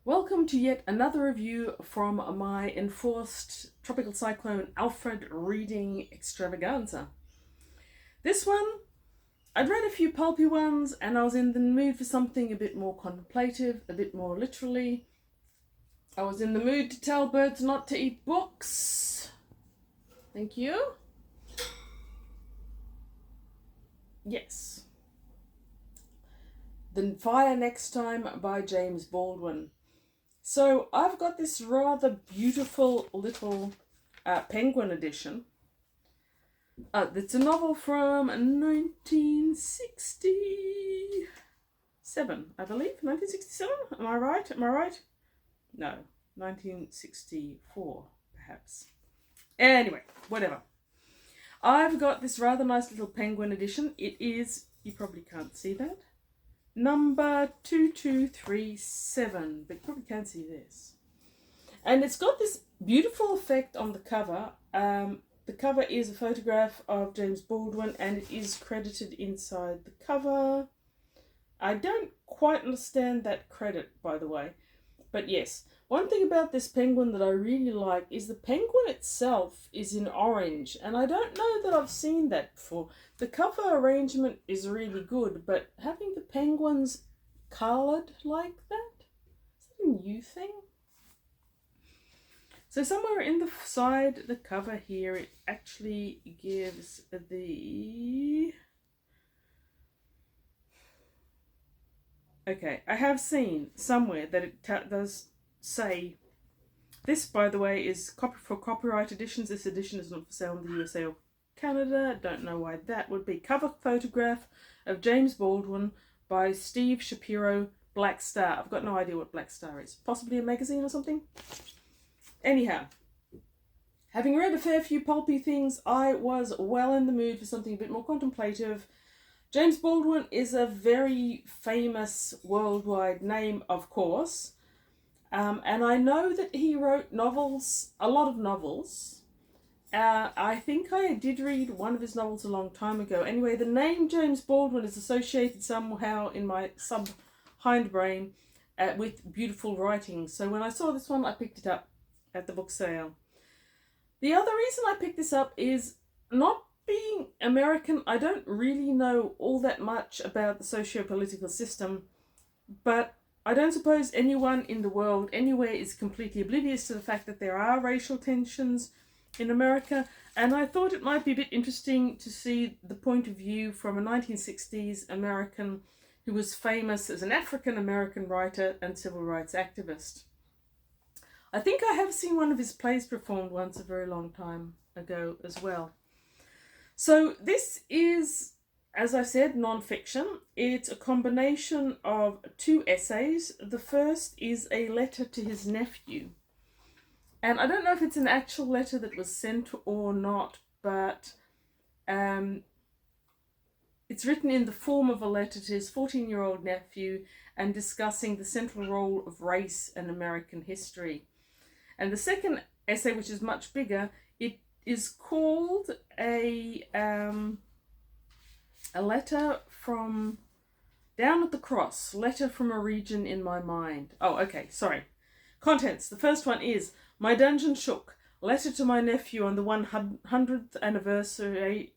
Welcome to yet another review from my enforced Tropical Cyclone Alfred reading extravaganza. This one, I'd read a few pulpy ones and I was in the mood for something a bit more contemplative, a bit more literally. I was in the mood to tell birds not to eat books. Thank you. Yes. The Fire Next Time by James Baldwin. So I've got this rather beautiful little penguin edition. It's a novel from 1967, I believe. 1967? Am I right? No, 1964, perhaps. Anyway, whatever. I've got this rather nice little penguin edition. It is, you probably can't see that, number 2237, but you probably can't see this. And it's got this beautiful effect on the cover. The cover is a photograph of James Baldwin and it is credited inside the cover. I don't quite understand that credit, by the way. But yes, one thing about this penguin that I really like is the penguin itself is in orange. And I don't know that I've seen that before. The cover arrangement is really good, but having the penguins coloured like that, is that a new thing? So somewhere in the side, the cover here, it actually gives the... Okay, I have seen somewhere that it does say... This, by the way, is for copyright editions. This edition is not for sale in the USA or Canada. Don't know why that would be. Cover photograph of James Baldwin by Steve Shapiro, Black Star. I've got no idea what Black Star is. Possibly a magazine or something? Anyhow, having read a fair few pulpy things, I was well in the mood for something a bit more contemplative. James Baldwin is a very famous worldwide name, of course. And I know that he wrote novels, a lot of novels. I think I did read one of his novels a long time ago. Anyway, the name James Baldwin is associated somehow in my hindbrain with beautiful writing. So when I saw this one, I picked it up at the book sale. The other reason I picked this up is not being American. I don't really know all that much about the socio-political system, but I don't suppose anyone in the world anywhere is completely oblivious to the fact that there are racial tensions in America, and I thought it might be a bit interesting to see the point of view from a 1960s American who was famous as an African-American writer and civil rights activist. I think I have seen one of his plays performed once a very long time ago as well. So this is, as I said, non-fiction. It's a combination of two essays. The first is a letter to his nephew. And I don't know if it's an actual letter that was sent or not, but it's written in the form of a letter to his 14-year-old nephew and discussing the central role of race in American history. And the second essay, which is much bigger, it is called a letter from Down at the Cross, Letter from a Region in My Mind. Oh, okay, sorry. Contents. The first one is, My dungeon shook. Letter to my nephew on the 100th anniversary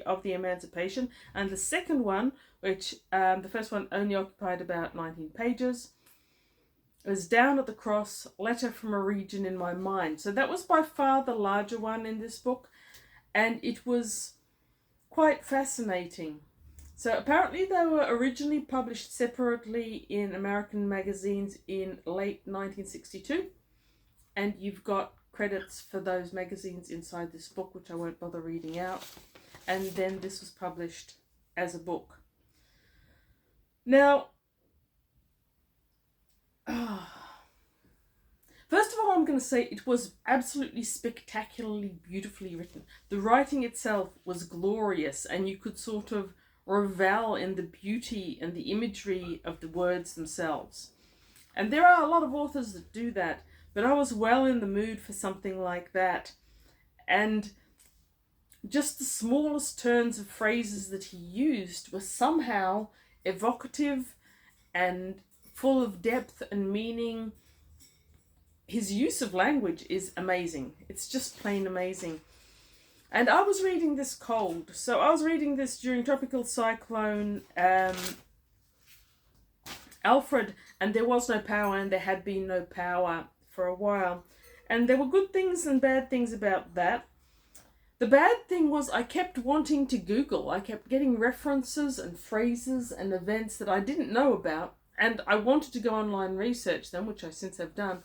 of the emancipation. And the second one, which the first one only occupied about 19 pages, was Down at the Cross, Letter from a Region in My Mind. So that was by far the larger one in this book, and it was quite fascinating. So apparently they were originally published separately in American magazines in late 1962, and you've got credits for those magazines inside this book, which I won't bother reading out. And then this was published as a book. Now, first of all, I'm going to say it was absolutely spectacularly beautifully written. The writing itself was glorious, and you could sort of revel in the beauty and the imagery of the words themselves. And there are a lot of authors that do that, but I was well in the mood for something like that. And just the smallest turns of phrases that he used were somehow evocative and full of depth and meaning. His use of language is amazing. It's just plain amazing. And I was reading this cold. So I was reading this during Tropical Cyclone Alfred, and there was no power, and there had been no power for a while. And there were good things and bad things about that. The bad thing was I kept wanting to Google. I kept getting references and phrases and events that I didn't know about, and I wanted to go online and research them, which I since have done.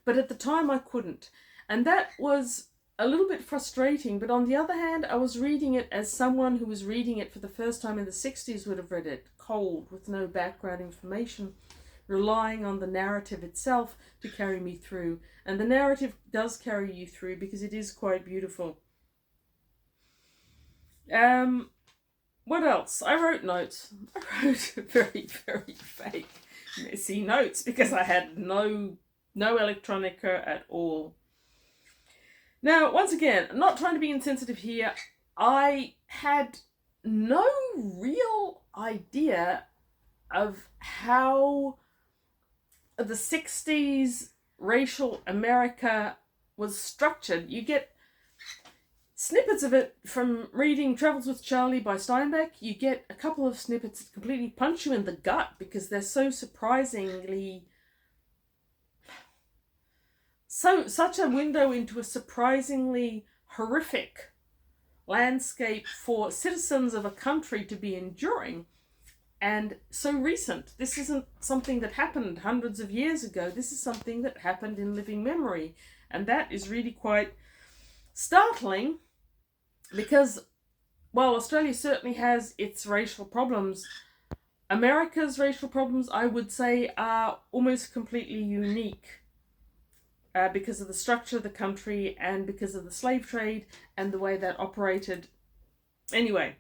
But at the time I couldn't. And that was a little bit frustrating. But on the other hand, I was reading it as someone who was reading it for the first time in the 60s would have read it, cold, with no background information, relying on the narrative itself to carry me through. And the narrative does carry you through because it is quite beautiful. What else? I wrote notes. I wrote very, very fake, messy notes because I had no electronica at all. Now, once again, I'm not trying to be insensitive here. I had no real idea of how the 60s racial America was structured. You get snippets of it from reading Travels with Charlie by Steinbeck. You get a couple of snippets that completely punch you in the gut because they're so surprisingly... such a window into a surprisingly horrific landscape for citizens of a country to be enduring, and so recent. This isn't something that happened hundreds of years ago. This is something that happened in living memory, and that is really quite startling because while Australia certainly has its racial problems, America's racial problems, I would say, are almost completely unique. Because of the structure of the country and because of the slave trade and the way that operated. Anyway,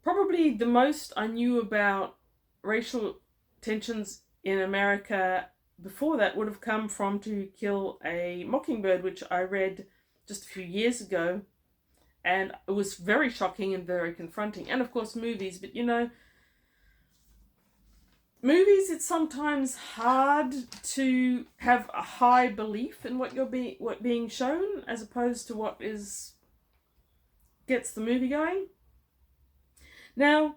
probably the most I knew about racial tensions in America before that would have come from To Kill a Mockingbird, which I read just a few years ago, and it was very shocking and very confronting. And of course movies, but you know, movies, it's sometimes hard to have a high belief in what being shown as opposed to what gets the movie going. Now,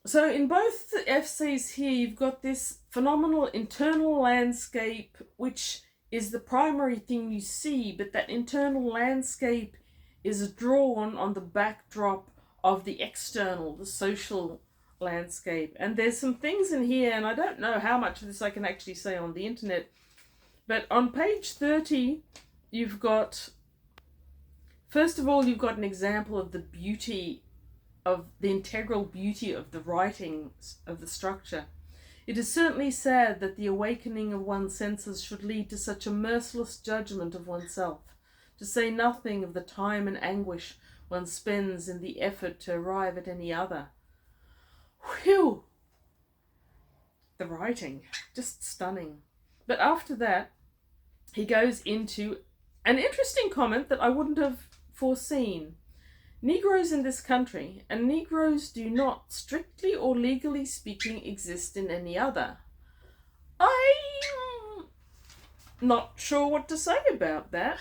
so in both the FCs here, you've got this phenomenal internal landscape, which is the primary thing you see, but that internal landscape is drawn on the backdrop of the external, the social landscape. And there's some things in here, and I don't know how much of this I can actually say on the internet, but on page 30 you've got, first of all, you've got an example of the beauty of the integral beauty of the writings of the structure. It is certainly sad that the awakening of one's senses should lead to such a merciless judgment of oneself, to say nothing of the time and anguish one spends in the effort to arrive at any other. Whew! The writing, just stunning. But after that, he goes into an interesting comment that I wouldn't have foreseen. Negroes in this country, and Negroes do not, strictly or legally speaking, exist in any other. I'm not sure what to say about that.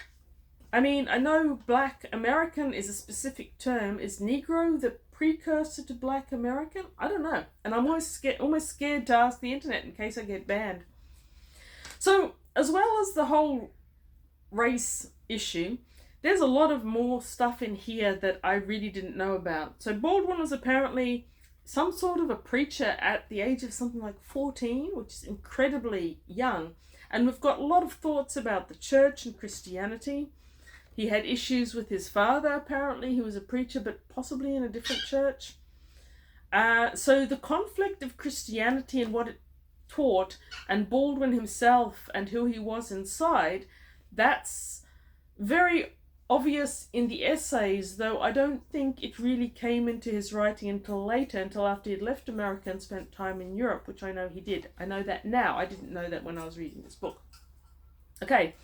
I mean, I know Black American is a specific term. Is Negro the precursor to Black American? I don't know. And I'm almost scared to ask the internet in case I get banned. So, as well as the whole race issue, there's a lot of more stuff in here that I really didn't know about. So Baldwin was apparently some sort of a preacher at the age of something like 14, which is incredibly young. And we've got a lot of thoughts about the church and Christianity. He had issues with his father, apparently. He was a preacher, but possibly in a different church. So the conflict of Christianity and what it taught, and Baldwin himself and who he was inside, that's very obvious in the essays, though I don't think it really came into his writing until later, until after he'd left America and spent time in Europe, which I know he did. I know that now. I didn't know that when I was reading this book. Okay.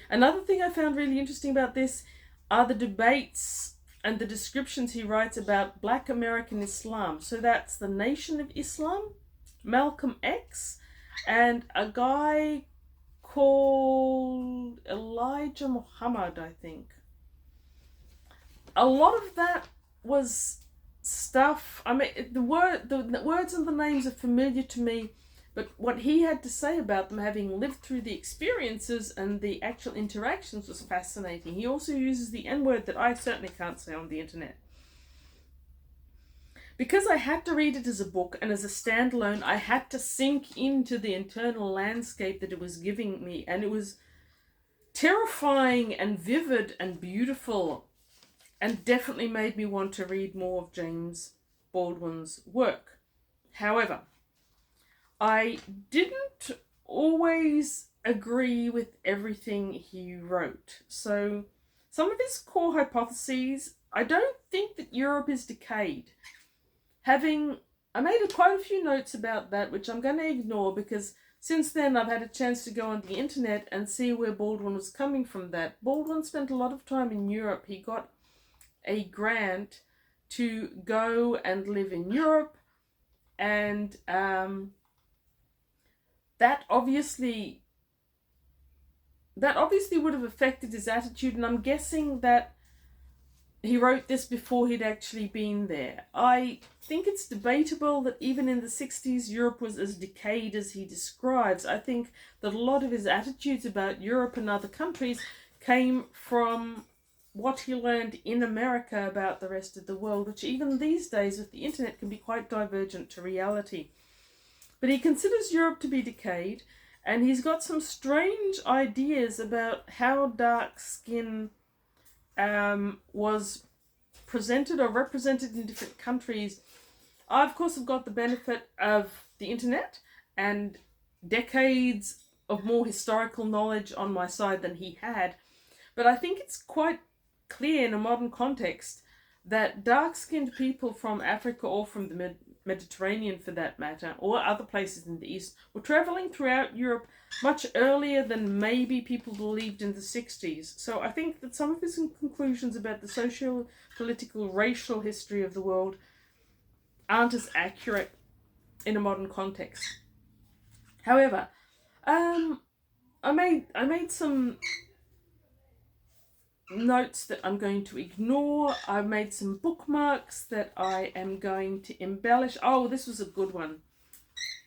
Another thing I found really interesting about this are the debates and the descriptions he writes about Black American Islam. So that's the Nation of Islam, Malcolm X, and a guy called Elijah Muhammad, I think. A lot of that was stuff. I mean, the words and the names are familiar to me, but what he had to say about them, having lived through the experiences and the actual interactions, was fascinating. He also uses the N-word that I certainly can't say on the internet. Because I had to read it as a book and as a standalone, I had to sink into the internal landscape that it was giving me, and it was terrifying and vivid and beautiful, and definitely made me want to read more of James Baldwin's work. However, I didn't always agree with everything he wrote. So some of his core hypotheses, I don't think that Europe is decayed. I made quite a few notes about that, which I'm going to ignore, because since then I've had a chance to go on the internet and see where Baldwin was coming from that. Baldwin spent a lot of time in Europe. He got a grant to go and live in Europe, and that obviously would have affected his attitude, and I'm guessing that he wrote this before he'd actually been there. I think it's debatable that even in the 60s Europe was as decayed as he describes. I think that a lot of his attitudes about Europe and other countries came from what he learned in America about the rest of the world, which even these days with the internet can be quite divergent to reality. But he considers Europe to be decayed, and he's got some strange ideas about how dark skin was presented or represented in different countries. I, of course, have got the benefit of the internet and decades of more historical knowledge on my side than he had, but I think it's quite clear in a modern context that dark-skinned people from Africa, or from the Mediterranean for that matter, or other places in the East, were travelling throughout Europe much earlier than maybe people believed in the 60s. So I think that some of his conclusions about the socio, political, racial history of the world aren't as accurate in a modern context. However, I made some notes that I'm going to ignore. I've made some bookmarks that I am going to embellish. Oh, this was a good one.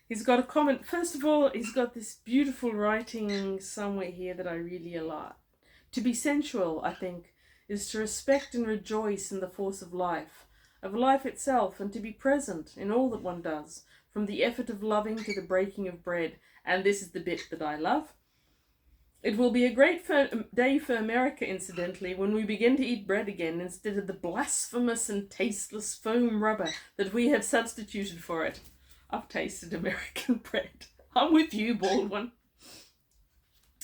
He's got a comment. First of all, he's got this beautiful writing somewhere here that I really like. To be sensual, I think, is to respect and rejoice in the force of life itself, and to be present in all that one does, from the effort of loving to the breaking of bread. And this is the bit that I love. It will be a great day for America, incidentally, when we begin to eat bread again instead of the blasphemous and tasteless foam rubber that we have substituted for it. I've tasted American bread. I'm with you, Baldwin.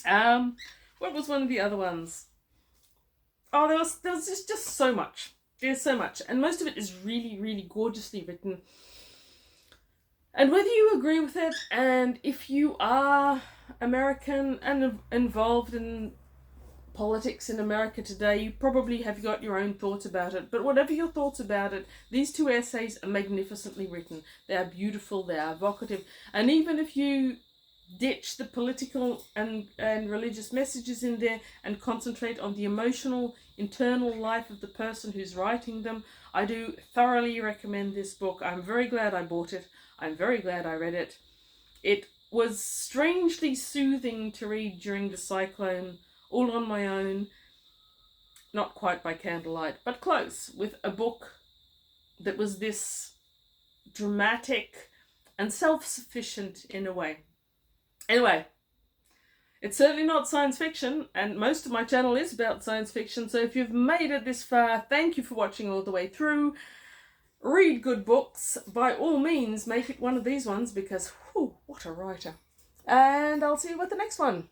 What was one of the other ones? Oh, there was just so much. There's so much, and most of it is really, really gorgeously written. And whether you agree with it, and if you are American and involved in politics in America today, you probably have got your own thoughts about it. But whatever your thoughts about it, these two essays are magnificently written. They are beautiful, they are evocative. And even if you ditch the political and religious messages in there and concentrate on the emotional, internal life of the person who's writing them, I do thoroughly recommend this book. I'm very glad I bought it. I'm very glad I read it. It was strangely soothing to read during the cyclone, all on my own, not quite by candlelight, but close, with a book that was this dramatic and self-sufficient in a way. Anyway, it's certainly not science fiction, and most of my channel is about science fiction, so if you've made it this far, thank you for watching all the way through. Read good books. By all means, make it one of these ones, because, whew, what a writer. And I'll see you with the next one.